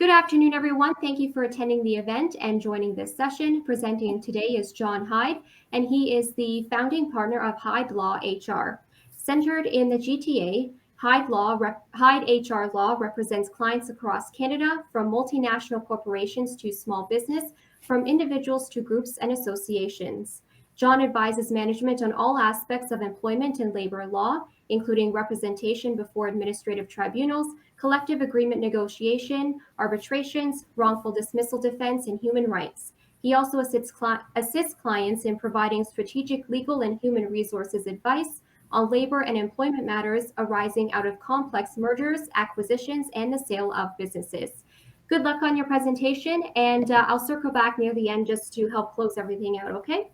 Good afternoon, everyone. Thank you for attending the event and joining this session. Presenting today is John Hyde, and he is the founding partner of Hyde Law HR. Centered in the GTA, Hyde HR Law represents clients across Canada, from multinational corporations to small business, from individuals to groups and associations. John advises management on all aspects of employment and labor law, including representation before administrative tribunals, collective agreement negotiation, arbitrations, wrongful dismissal defense, and human rights. He also assists clients in providing strategic legal and human resources advice on labor and employment matters arising out of complex mergers, acquisitions, and the sale of businesses. Good luck on your presentation, and I'll circle back near the end just to help close everything out, okay?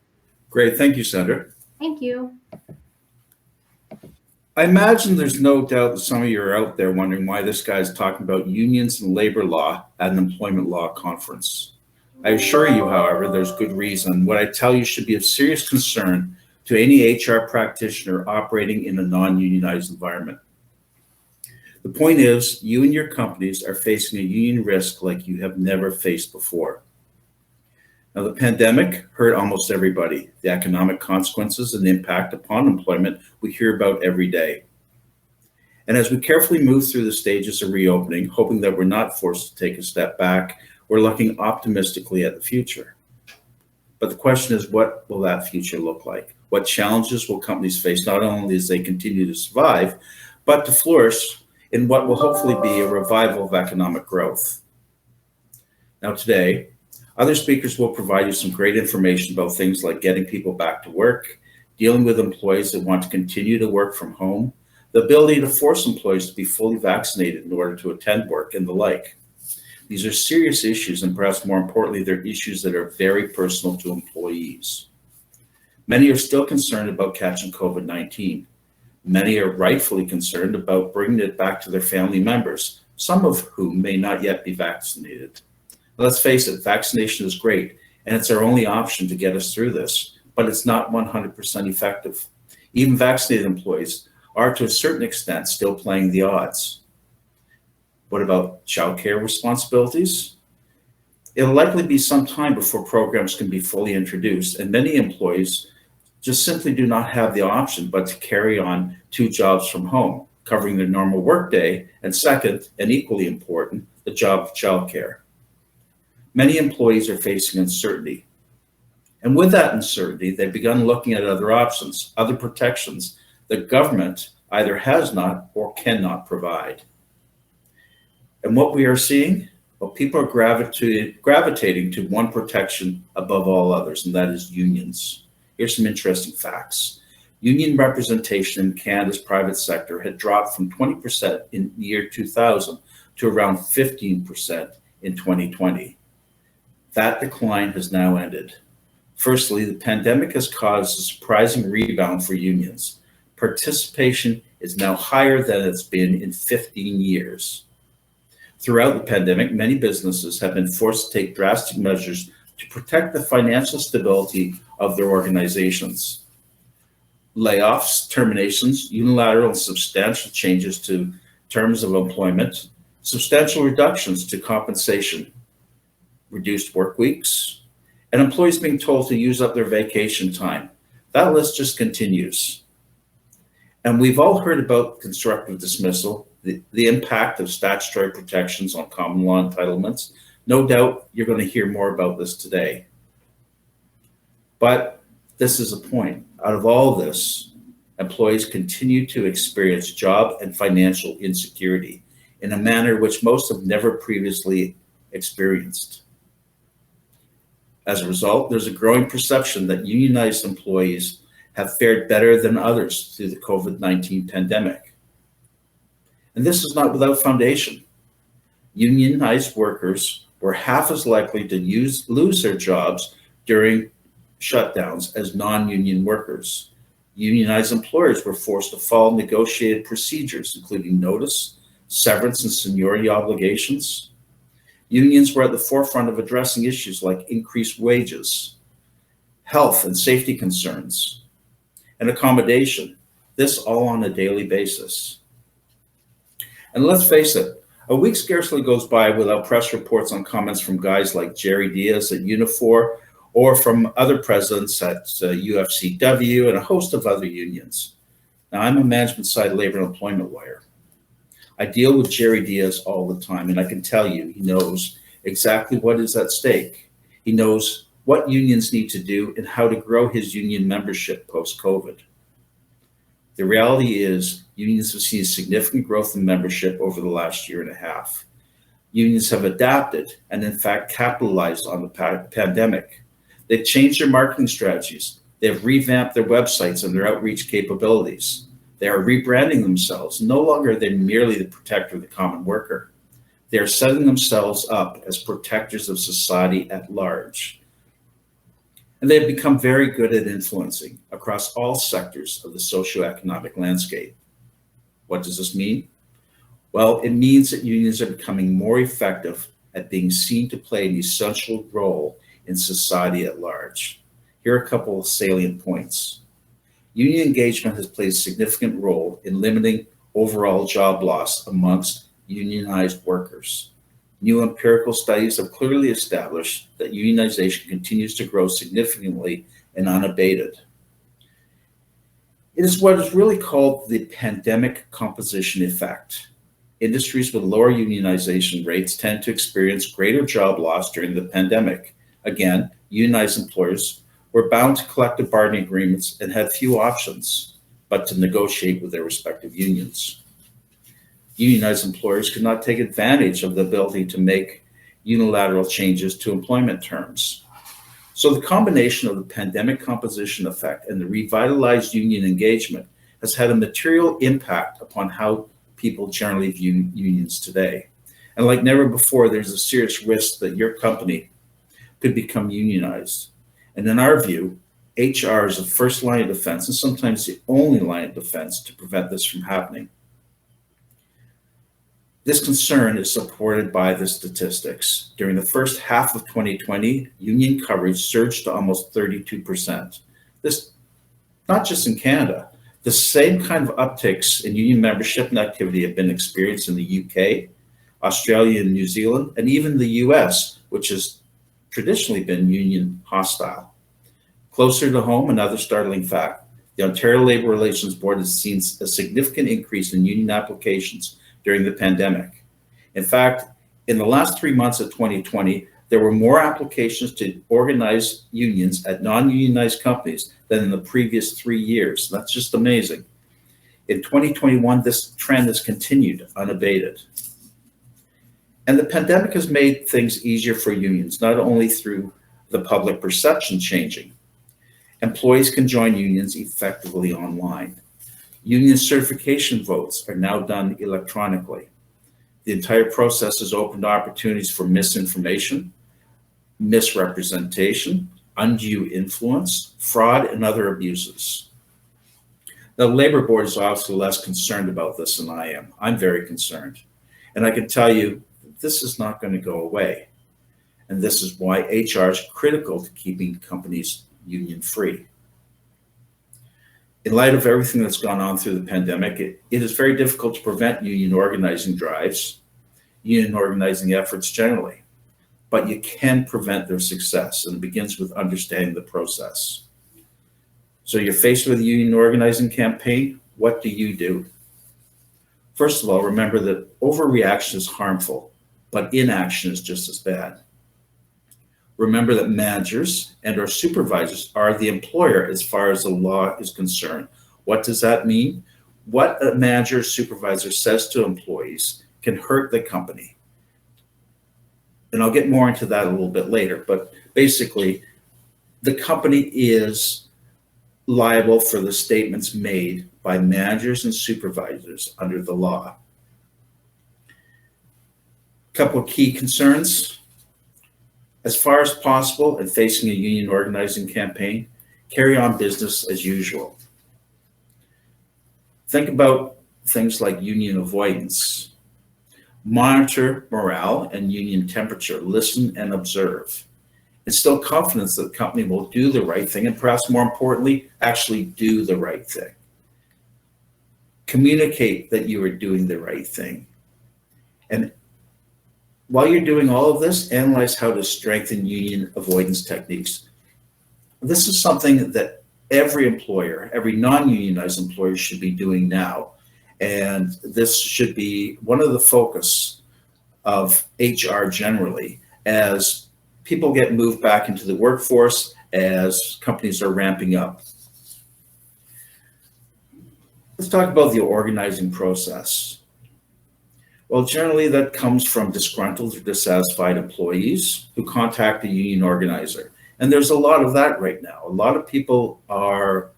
Great, thank you, Sandra. Thank you. I imagine there's no doubt that some of you are out there wondering why this guy is talking about unions and labor law at an employment law conference. I assure you, however, there's good reason. What I tell you should be of serious concern to any HR practitioner operating in a non-unionized environment. The point is, you and your companies are facing a union risk like you have never faced before. Now, the pandemic hurt almost everybody. The economic consequences and the impact upon employment we hear about every day. And as we carefully move through the stages of reopening, hoping that we're not forced to take a step back, we're looking optimistically at the future. But the question is, what will that future look like? What challenges will companies face, not only as they continue to survive, but to flourish in what will hopefully be a revival of economic growth? Now, today, other speakers will provide you some great information about things like getting people back to work, dealing with employees that want to continue to work from home, the ability to force employees to be fully vaccinated in order to attend work, and the like. These are serious issues, and perhaps more importantly, they're issues that are very personal to employees. Many are still concerned about catching COVID-19. Many are rightfully concerned about bringing it back to their family members, some of whom may not yet be vaccinated. Let's face it, vaccination is great, and it's our only option to get us through this, but it's not 100% effective. Even vaccinated employees are, to a certain extent, still playing the odds. What about childcare responsibilities? It'll likely be some time before programs can be fully introduced, and many employees just simply do not have the option but to carry on 2 jobs from home, covering their normal workday, and second, and equally important, the job of childcare. Many employees are facing uncertainty. And with that uncertainty, they've begun looking at other options, other protections the government either has not or cannot provide. And what we are seeing, well, people are gravitating to one protection above all others, and that is unions. Here's some interesting facts. Union representation in Canada's private sector had dropped from 20% in the year 2000 to around 15% in 2020. That decline has now ended. Firstly, the pandemic has caused a surprising rebound for unions. Participation is now higher than it's been in 15 years. Throughout the pandemic, many businesses have been forced to take drastic measures to protect the financial stability of their organizations. Layoffs, terminations, unilateral and substantial changes to terms of employment, substantial reductions to compensation, reduced work weeks, and employees being told to use up their vacation time. That list just continues. And we've all heard about constructive dismissal, the impact of statutory protections on common law entitlements. No doubt you're going to hear more about this today. But this is a point. Out of all this, employees continue to experience job and financial insecurity in a manner which most have never previously experienced. As a result, there's a growing perception that unionized employees have fared better than others through the COVID-19 pandemic. And this is not without foundation. Unionized workers were half as likely to lose their jobs during shutdowns as non-union workers. Unionized employers were forced to follow negotiated procedures, including notice, severance, and seniority obligations. Unions were at the forefront of addressing issues like increased wages, health and safety concerns, and accommodation, this all on a daily basis. And let's face it, A week scarcely goes by without press reports on comments from guys like Jerry Diaz at Unifor or from other presidents at UFCW and a host of other unions. Now, I'm a management side labor and employment lawyer. I deal with Jerry Diaz all the time, and I can tell you he knows exactly what is at stake. He knows what unions need to do and how to grow his union membership post-COVID. The reality is unions have seen significant growth in membership over the last year and a half. Unions have adapted and in fact capitalized on the pandemic. They've changed their marketing strategies. They have revamped their websites and their outreach capabilities. They are rebranding themselves. No longer are they merely the protector of the common worker. They are setting themselves up as protectors of society at large. And they have become very good at influencing across all sectors of the socioeconomic landscape. What does this mean? Well, it means that unions are becoming more effective at being seen to play an essential role in society at large. Here are a couple of salient points. Union engagement has played a significant role in limiting overall job loss amongst unionized workers. New empirical studies have clearly established that unionization continues to grow significantly and unabated. It is what is really called the pandemic composition effect. Industries with lower unionization rates tend to experience greater job loss during the pandemic. Again, unionized employers were bound to collective bargaining agreements and had few options but to negotiate with their respective unions. Unionized employers could not take advantage of the ability to make unilateral changes to employment terms. So the combination of the pandemic composition effect and the revitalized union engagement has had a material impact upon how people generally view unions today. And like never before, there's a serious risk that your company could become unionized. And in our view, HR is the first line of defense and sometimes the only line of defense to prevent this from happening. This concern is supported by the statistics. During the first half of 2020, union coverage surged to almost 32%. This, not just in Canada, the same kind of upticks in union membership and activity have been experienced in the UK, Australia and New Zealand, and even the US, which has traditionally been union hostile. Closer to home, another startling fact, the Ontario Labour Relations Board has seen a significant increase in union applications during the pandemic. In fact, in the last 3 months of 2020, there were more applications to organize unions at non-unionized companies than in the previous 3 years. That's just amazing. In 2021, this trend has continued unabated. And the pandemic has made things easier for unions, not only through the public perception changing. Employees can join unions effectively online. Union certification votes are now done electronically. The entire process has opened opportunities for misinformation, misrepresentation, undue influence, fraud, and other abuses. The Labor Board is obviously less concerned about this than I am. I'm very concerned. And I can tell you, this is not going to go away. And this is why HR is critical to keeping companies union-free. In light of everything that's gone on through the pandemic, it is very difficult to prevent union organizing drives, union organizing efforts generally, but you can prevent their success, and it begins with understanding the process. So you're faced with a union organizing campaign, what do you do? First of all, remember that overreaction is harmful, but inaction is just as bad. Remember that managers and or supervisors are the employer as far as the law is concerned. What does that mean? What a manager or supervisor says to employees can hurt the company. And I'll get more into that a little bit later, but basically the company is liable for the statements made by managers and supervisors under the law. A couple of key concerns. As far as possible, in facing a union organizing campaign, carry on business as usual. Think about things like union avoidance. Monitor morale and union temperature. Listen and observe. Instill confidence that the company will do the right thing, and perhaps more importantly, actually do the right thing. Communicate that you are doing the right thing. And while you're doing all of this, analyze how to strengthen union avoidance techniques. This is something that every employer, every non-unionized employer should be doing now. And this should be one of the focus of HR generally as people get moved back into the workforce, as companies are ramping up. Let's talk about the organizing process. Well, generally that comes from disgruntled or dissatisfied employees who contact the union organizer. And there's a lot of that right now. A lot of people are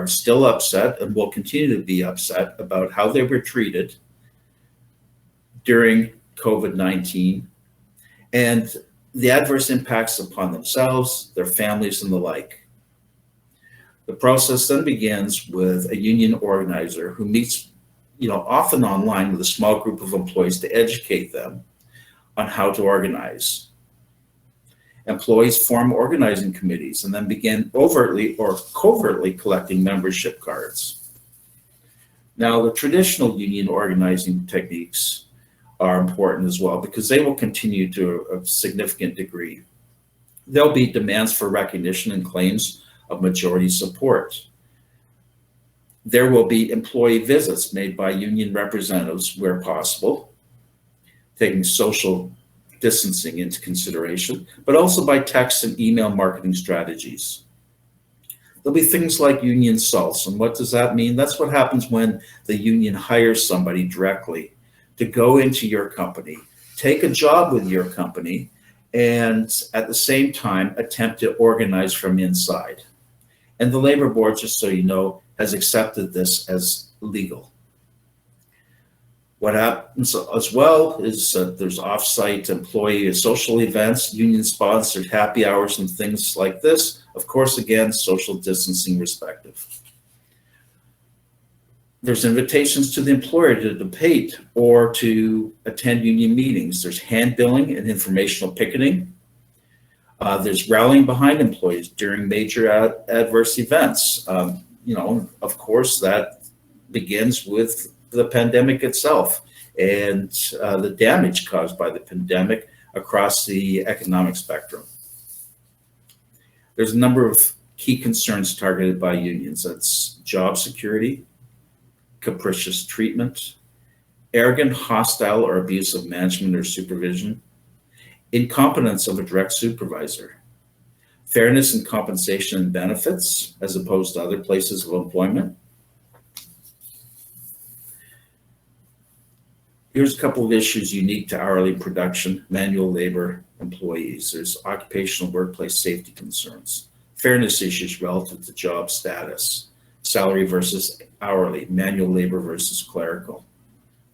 still upset and will continue to be upset about how they were treated during COVID-19 and the adverse impacts upon themselves, their families, and the like. The process then begins with a union organizer who meets, often online with a small group of employees to educate them on how to organize. Employees form organizing committees and then begin overtly or covertly collecting membership cards. Now, the traditional union organizing techniques are important as well because they will continue to a significant degree. There'll be demands for recognition and claims of majority support. There will be employee visits made by union representatives where possible, taking social distancing into consideration, but also by text and email marketing strategies. There'll be things like union salts. And what does that mean? That's what happens when the union hires somebody directly to go into your company, take a job with your company, and at the same time attempt to organize from inside. And the labor board, just so you know, has accepted this as legal. What happens as well is there's off-site employee social events, union-sponsored happy hours, and things like this. Of course, again, social distancing respective. There's invitations to the employer to debate or to attend union meetings. There's hand-billing and informational picketing. There's rallying behind employees during major adverse events. Of course, that begins with the pandemic itself and the damage caused by the pandemic across the economic spectrum. There's a number of key concerns targeted by unions. That's job security, capricious treatment, arrogant, hostile, or abusive management or supervision, incompetence of a direct supervisor, fairness in compensation and benefits as opposed to other places of employment. Here's a couple of issues unique to hourly production, manual labor employees. There's occupational workplace safety concerns, fairness issues relative to job status, salary versus hourly, manual labor versus clerical.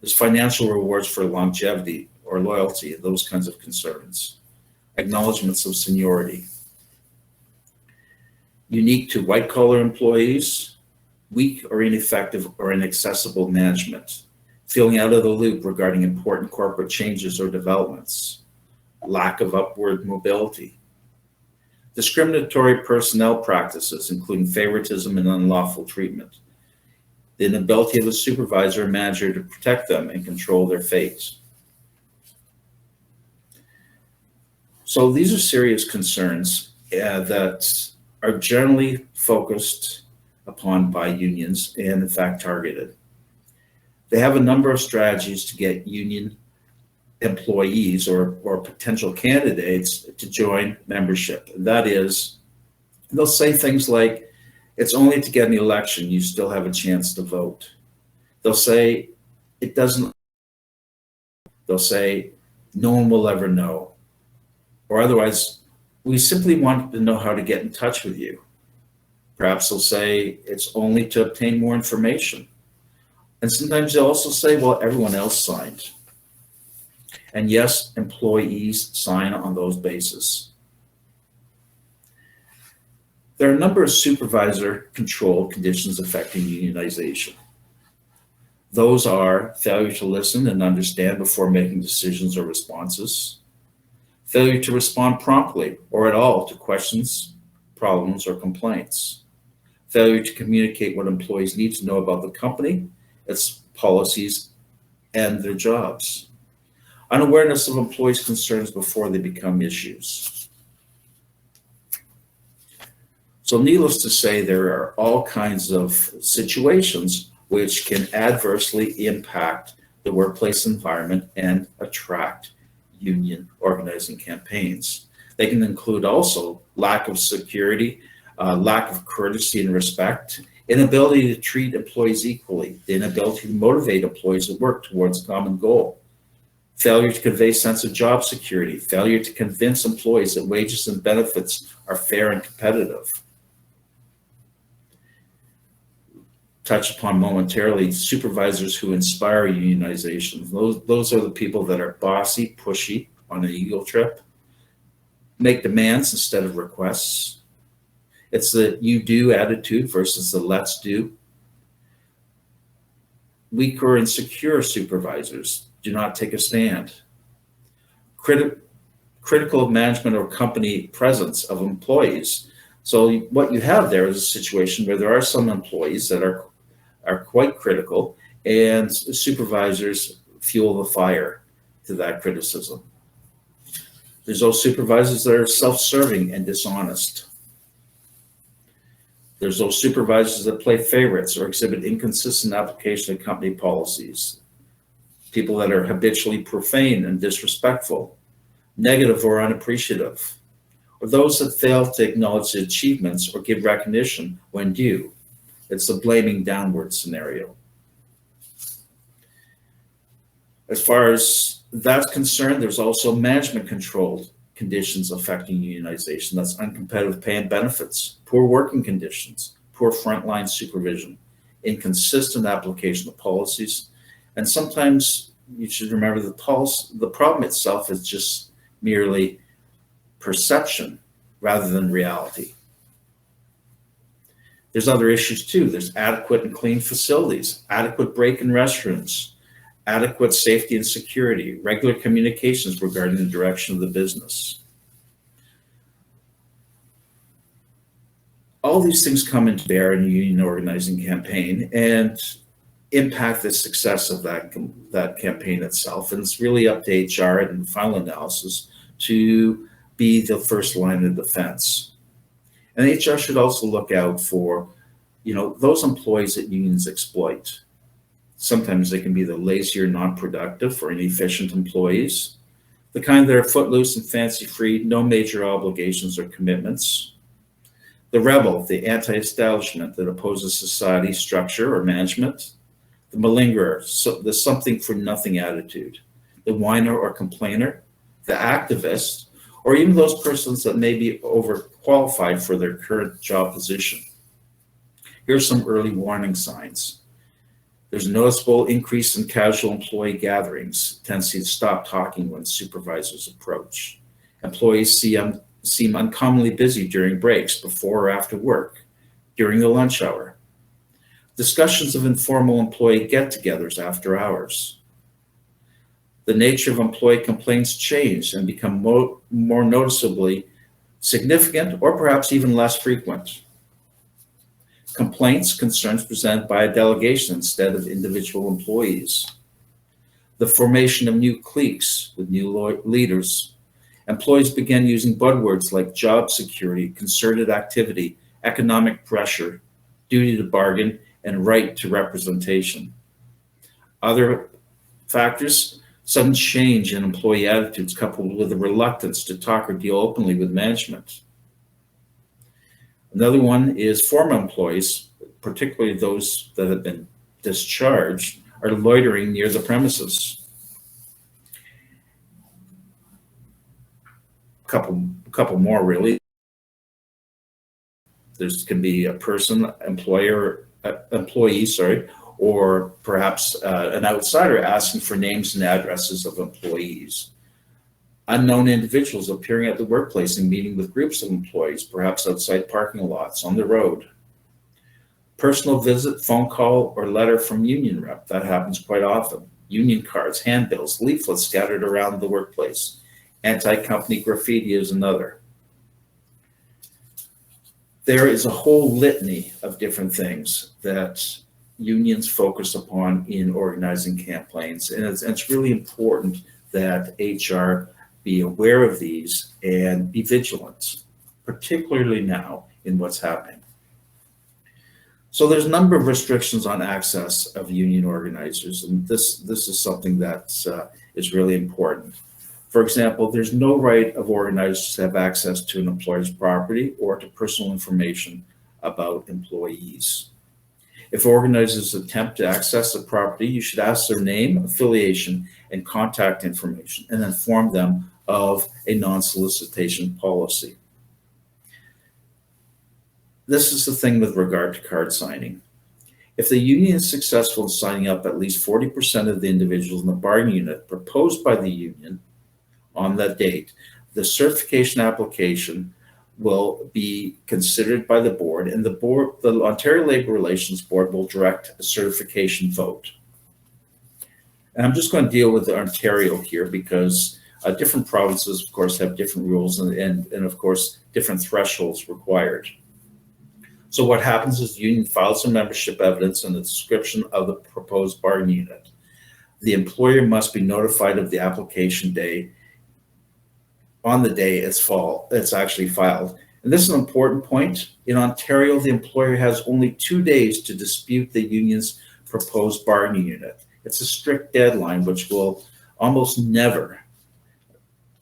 There's financial rewards for longevity or loyalty, those kinds of concerns. Acknowledgements of seniority. Unique to white-collar employees, weak or ineffective or inaccessible management, feeling out of the loop regarding important corporate changes or developments, lack of upward mobility, discriminatory personnel practices, including favoritism and unlawful treatment, the inability of a supervisor or manager to protect them and control their fate. So these are serious concerns that are generally focused upon by unions and in fact targeted. They have a number of strategies to get union employees or potential candidates to join membership. And that is, they'll say things like, it's only to get an election, you still have a chance to vote. They'll say, they'll say, no one will ever know. Or otherwise, we simply want to know how to get in touch with you. Perhaps they'll say, it's only to obtain more information. And sometimes they'll also say, well, everyone else signed. And yes, employees sign on those bases. There are a number of supervisor control conditions affecting unionization. Those are failure to listen and understand before making decisions or responses, failure to respond promptly or at all to questions, problems, or complaints, failure to communicate what employees need to know about the company, its policies, and their jobs. unawareness of employees' concerns before they become issues. So needless to say, there are all kinds of situations which can adversely impact the workplace environment and attract union organizing campaigns. They can include also lack of security, lack of courtesy and respect, inability to treat employees equally, the inability to motivate employees to work towards a common goal, failure to convey a sense of job security, failure to convince employees that wages and benefits are fair and competitive. Touch upon momentarily supervisors who inspire unionization. Those are the people that are bossy, pushy on an ego trip, make demands instead of requests. It's the you do attitude versus the let's do. Weak or insecure supervisors do not take a stand. Critical of management or company presence of employees. So what you have there is a situation where there are some employees that are quite critical, and supervisors fuel the fire to that criticism. There's those supervisors that are self-serving and dishonest. There's those supervisors that play favorites or exhibit inconsistent application of company policies. People that are habitually profane and disrespectful, negative or unappreciative, or those that fail to acknowledge achievements or give recognition when due. It's the blaming downward scenario. As far as that's concerned, there's also management controlled conditions affecting unionization. That's uncompetitive pay and benefits, poor working conditions, poor frontline supervision, inconsistent application of policies. And sometimes you should remember the problem itself is just merely perception rather than reality. There's other issues too. There's adequate and clean facilities, adequate break and restrooms, adequate safety and security, regular communications regarding the direction of the business. All these things come into bear in a union organizing campaign and impact the success of that campaign itself. And it's really up to HR and final analysis to be the first line of defense. And HR should also look out for, those employees that unions exploit. Sometimes they can be the lazy or non-productive or inefficient employees, the kind that are footloose and fancy-free, no major obligations or commitments. The rebel, the anti-establishment that opposes society, structure, or management. The malingerer, the something-for-nothing attitude. The whiner or complainer. The activist, or even those persons that may be overqualified for their current job position. Here's some early warning signs. There's a noticeable increase in casual employee gatherings, tendency to stop talking when supervisors approach. Employees seem uncommonly busy during breaks, before or after work, during the lunch hour. Discussions of informal employee get-togethers after hours. The nature of employee complaints change and become more noticeably significant or perhaps even less frequent. Complaints, concerns presented by a delegation instead of individual employees. The formation of new cliques with new leaders. Employees began using buzzwords like job security, concerted activity, economic pressure, duty to bargain, and right to representation. Other factors, sudden change in employee attitudes coupled with a reluctance to talk or deal openly with management. Another one is former employees, particularly those that have been discharged, are loitering near the premises. Couple more really. There's can be a person, employee, or perhaps an outsider asking for names and addresses of employees. Unknown individuals appearing at the workplace and meeting with groups of employees, perhaps outside parking lots, on the road. Personal visit, phone call, or letter from union rep. That happens quite often. Union cards, handbills, leaflets scattered around the workplace. Anti-company graffiti is another. There is a whole litany of different things that unions focus upon in organizing campaigns, and it's really important that HR be aware of these and be vigilant, particularly now in what's happening. So there's a number of restrictions on access of union organizers, and this is something that is really important. For example, there's no right of organizers to have access to an employer's property or to personal information about employees. If organizers attempt to access the property, you should ask their name, affiliation, and contact information, and inform them of a non-solicitation policy. This is the thing with regard to card signing. If the union is successful in signing up at least 40% of the individuals in the bargaining unit proposed by the union on that date, the certification application will be considered by the board, and the Ontario Labour Relations Board will direct a certification vote. And I'm just going to deal with Ontario here because different provinces, of course, have different rules and of course, different thresholds required. So what happens is the union files some membership evidence and the description of the proposed bargaining unit. The employer must be notified of the application day on the day it's actually filed. And this is an important point. In Ontario, the employer has only 2 days to dispute the union's proposed bargaining unit. It's a strict deadline, which will almost never,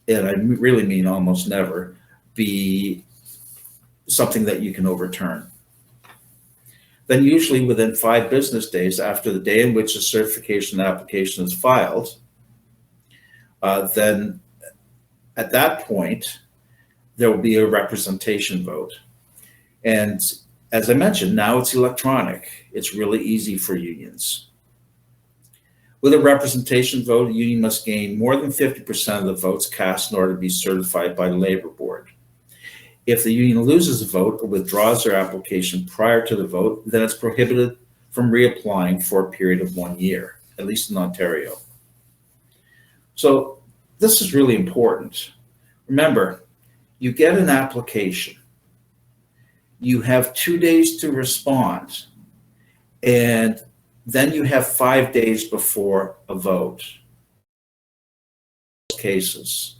and I really mean almost never, be something that you can overturn. Then usually within 5 business days after the day in which the certification application is filed, then at that point, there will be a representation vote. And as I mentioned, now it's electronic. It's really easy for unions. With a representation vote, a union must gain more than 50% of the votes cast in order to be certified by the Labor Board. If the union loses a vote or withdraws their application prior to the vote, then it's prohibited from reapplying for a period of 1 year, at least in Ontario. So this is really important. Remember, you get an application, you have 2 days to respond, and then you have 5 days before a vote. In most cases,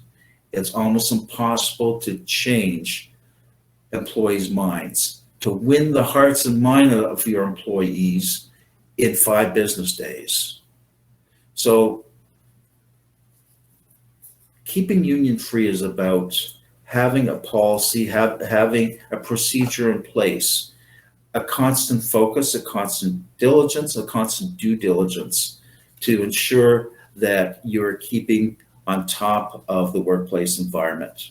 it's almost impossible to change employees' minds, to win the hearts and minds of your employees in 5 business days. So keeping union free is about having a policy, having a procedure in place, a constant focus, a constant diligence, a constant due diligence to ensure that you're keeping on top of the workplace environment.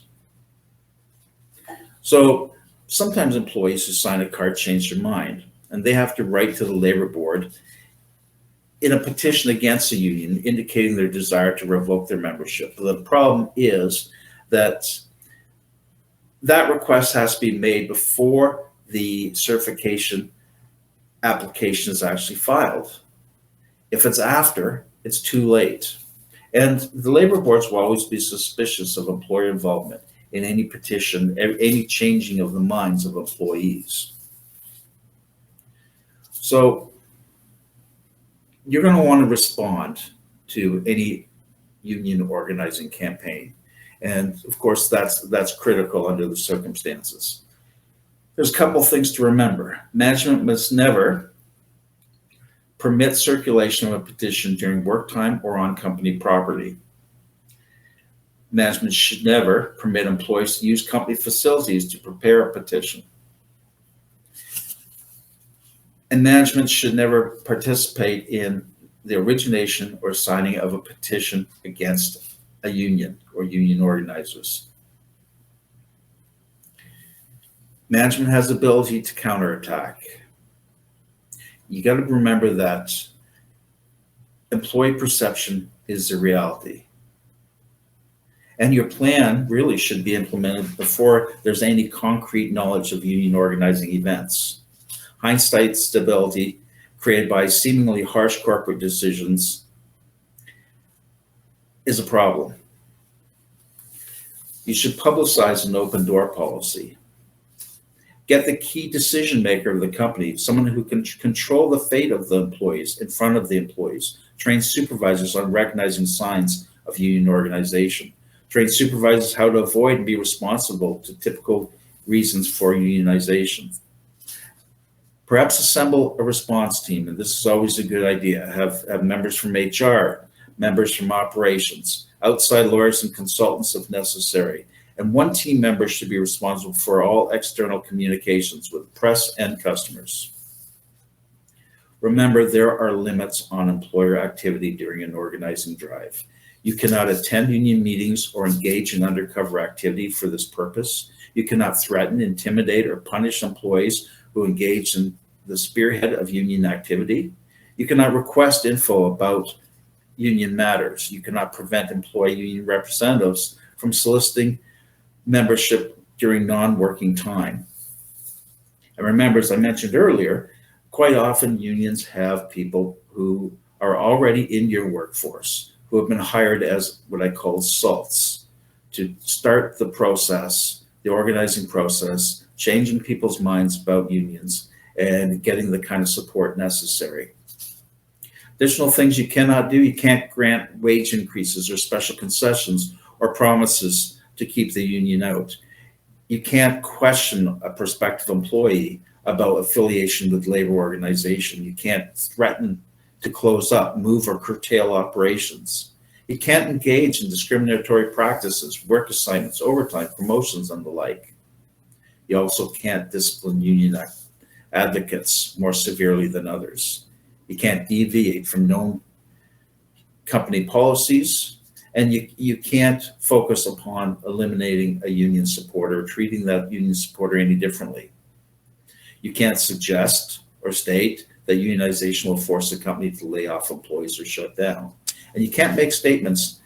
So sometimes employees who sign a card change their mind, and they have to write to the Labor Board in a petition against the union indicating their desire to revoke their membership. The problem is that that request has to be made before the certification application is actually filed. If it's after, it's too late. And the labor boards will always be suspicious of employer involvement in any petition, any changing of the minds of employees. So you're going to want to respond to any union organizing campaign. And of course, that's critical under the circumstances. There's a couple things to remember. Management must never permit circulation of a petition during work time or on company property. Management should never permit employees to use company facilities to prepare a petition. And management should never participate in the origination or signing of a petition against a union or union organizers. Management has the ability to counterattack. You got to remember that employee perception is the reality. And your plan really should be implemented before there's any concrete knowledge of union organizing events. Hindsight stability created by seemingly harsh corporate decisions is a problem. You should publicize an open door policy. Get the key decision maker of the company, someone who can control the fate of the employees in front of the employees. Train supervisors on recognizing signs of union organization. Train supervisors how to avoid and be responsible to typical reasons for unionization. Perhaps assemble a response team, and this is always a good idea. Have members from HR, members from operations, outside lawyers and consultants if necessary. And one team member should be responsible for all external communications with press and customers. Remember, there are limits on employer activity during an organizing drive. You cannot attend union meetings or engage in undercover activity for this purpose. You cannot threaten, intimidate, or punish employees who engage in the spearhead of union activity. You cannot request info about union matters. You cannot prevent employee union representatives from soliciting membership during non-working time. And remember, as I mentioned earlier, quite often unions have people who are already in your workforce, who have been hired as what I call salts to start the process, the organizing process, changing people's minds about unions and getting the kind of support necessary. Additional things you cannot do: you can't grant wage increases or special concessions or promises to keep the union out. You can't question a prospective employee about affiliation with labor organization. You can't threaten to close up, move, or curtail operations. You can't engage in discriminatory practices, work assignments, overtime, promotions, and the like. You also can't discipline union advocates more severely than others. You can't deviate from known company policies, and you can't focus upon eliminating a union supporter or treating that union supporter any differently. You can't suggest or state that unionization will force a company to lay off employees or shut down. And you can't make statements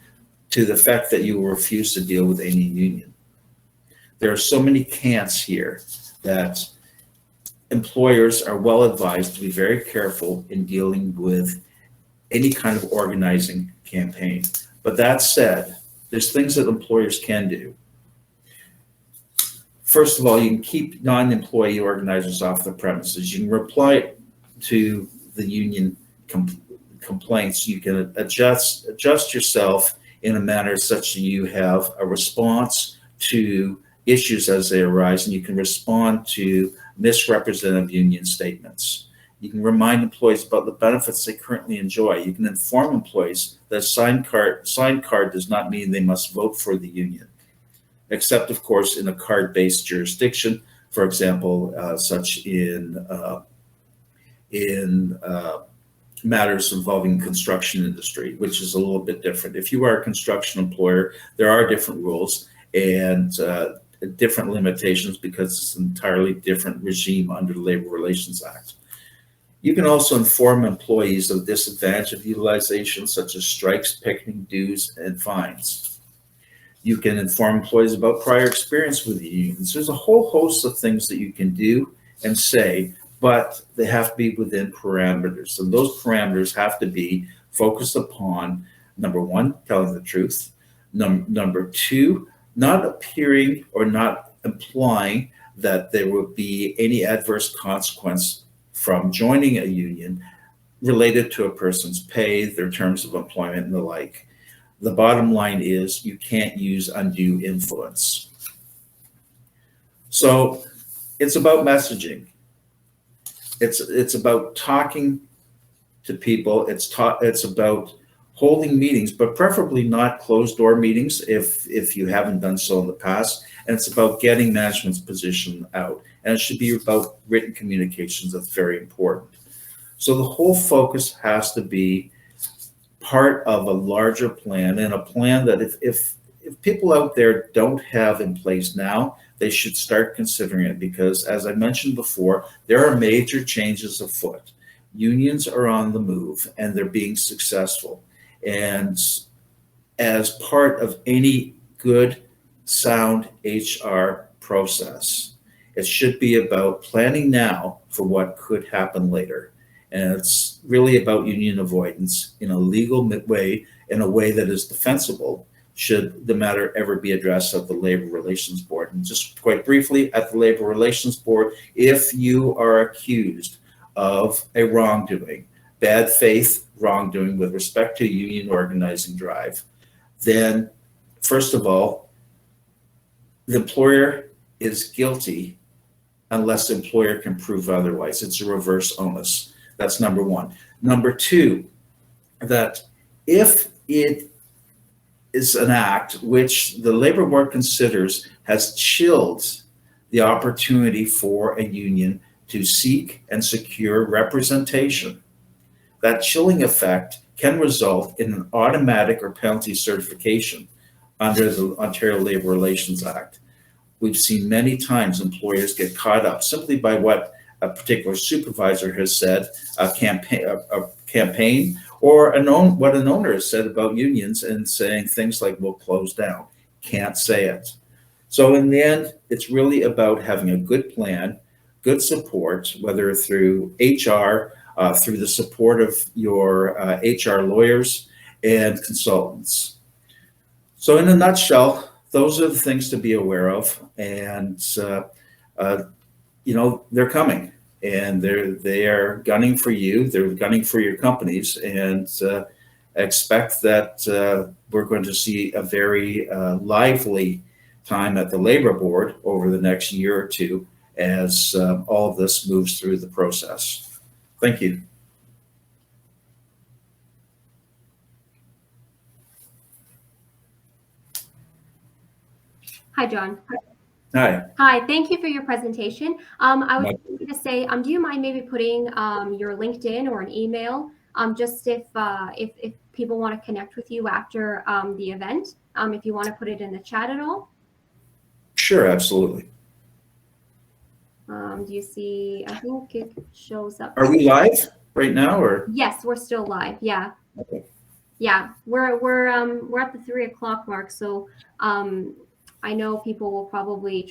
to the effect that you will refuse to deal with any union. There are so many can'ts here that employers are well advised to be very careful in dealing with any kind of organizing campaign. But that said, there's things that employers can do. First of all, you can keep non-employee organizers off the premises. You can reply to the union complaints. You can adjust yourself in a manner such that you have a response to issues as they arise, and you can respond to misrepresentative union statements. You can remind employees about the benefits they currently enjoy. You can inform employees that a signed card does not mean they must vote for the union, except, of course, in a card-based jurisdiction, for example, such in matters involving construction industry, which is a little bit different. If you are a construction employer, there are different rules and different limitations because it's an entirely different regime under the Labor Relations Act. You can also inform employees of disadvantage of utilization, such as strikes, picketing, dues, and fines. You can inform employees about prior experience with the unions. There's a whole host of things that you can do and say, but they have to be within parameters. And those parameters have to be focused upon, number one, telling the truth. Number two, not appearing or not implying that there would be any adverse consequence from joining a union related to a person's pay, their terms of employment, and the like. The bottom line is you can't use undue influence. So it's about messaging. It's about talking to people. It's about holding meetings, but preferably not closed door meetings if you haven't done so in the past. And it's about getting management's position out. And it should be about written communications. That's very important. So the whole focus has to be part of a larger plan, and a plan that if people out there don't have in place now, they should start considering it, because as I mentioned before, there are major changes afoot. Unions are on the move and they're being successful. And as part of any good, sound HR process, it should be about planning now for what could happen later. And it's really about union avoidance in a legal way, in a way that is defensible, should the matter ever be addressed at the Labor Relations Board. And just quite briefly, at the Labor Relations Board, if you are accused of a wrongdoing, bad faith wrongdoing with respect to union organizing drive, then first of all, the employer is guilty unless the employer can prove otherwise. It's a reverse onus. That's number one. Number two, that if it is an act which the labor board considers has chilled the opportunity for a union to seek and secure representation, that chilling effect can result in an automatic or penalty certification under the Ontario Labor Relations Act. We've seen many times employers get caught up simply by what a particular supervisor has said, a campaign, or what an owner has said about unions, and saying things like, we'll close down. Can't say it. So in the end, it's really about having a good plan, good support, whether through HR, through the support of your HR lawyers and consultants. So in a nutshell, those are the things to be aware of, and they're coming, and they are gunning for you. They're gunning for your companies, and expect that we're going to see a very lively time at the Labor Board over the next year or two as all of this moves through the process. Thank you. Hi, John. Hi. Hi, thank you for your presentation. I was going to say, do you mind maybe putting your LinkedIn or an email, just if people want to connect with you after the event, if you want to put it in the chat at all? Sure, absolutely. Do you see? I think it shows up. Are we live right now, or? Yes, we're still live. Yeah. Okay. Yeah, we're at the 3 o'clock mark, so I know people will probably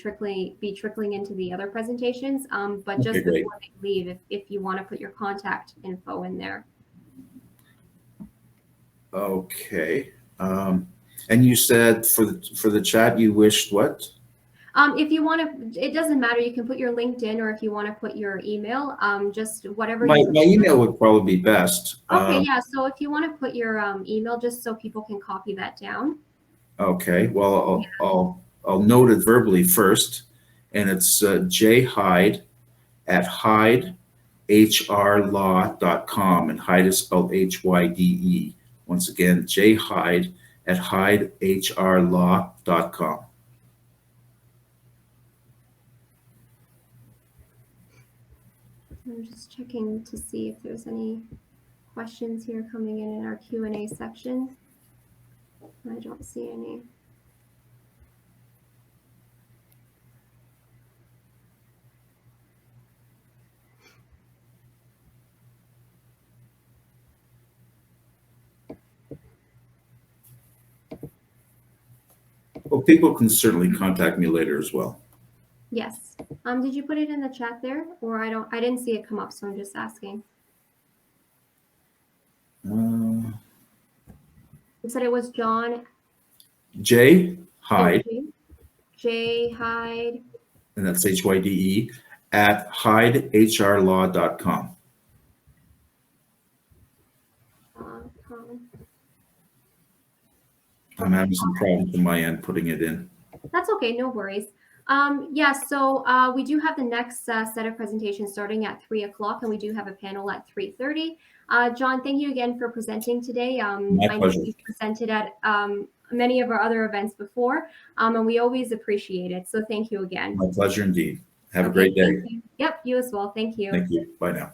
be trickling into the other presentations, but just Okay, before they leave, if you want to put your contact info in there. Okay. And you said for the chat, you wished what? If you want to, it doesn't matter. You can put your LinkedIn, or if you want to put your email, just whatever. My email would probably be best. Okay, yeah. So if you want to put your email, just so people can copy that down. Okay. Well, I'll note it verbally first, and it's jhyde@hydehrlaw.com, and Hyde is spelled HYDE. Once again, jhyde@hydehrlaw.com. I'm just checking to see if there's any questions here coming in our Q&A section. I don't see any. Well, people can certainly contact me later as well. Yes. Did you put it in the chat there, or I didn't see it come up, so I'm just asking. You said it was John. J Hyde. J Hyde. And that's HYDE at HydeHRlaw.com. I'm having some problems on my end putting it in. That's okay, no worries. Yeah, so we do have the next set of presentations starting at 3 o'clock, and we do have a panel at 3:30. John, thank you again for presenting today. My pleasure. I know you've presented at many of our other events before, and we always appreciate it. So thank you again. My pleasure indeed. Have a great day. Yep, you as well. Thank you. Thank you. Bye now.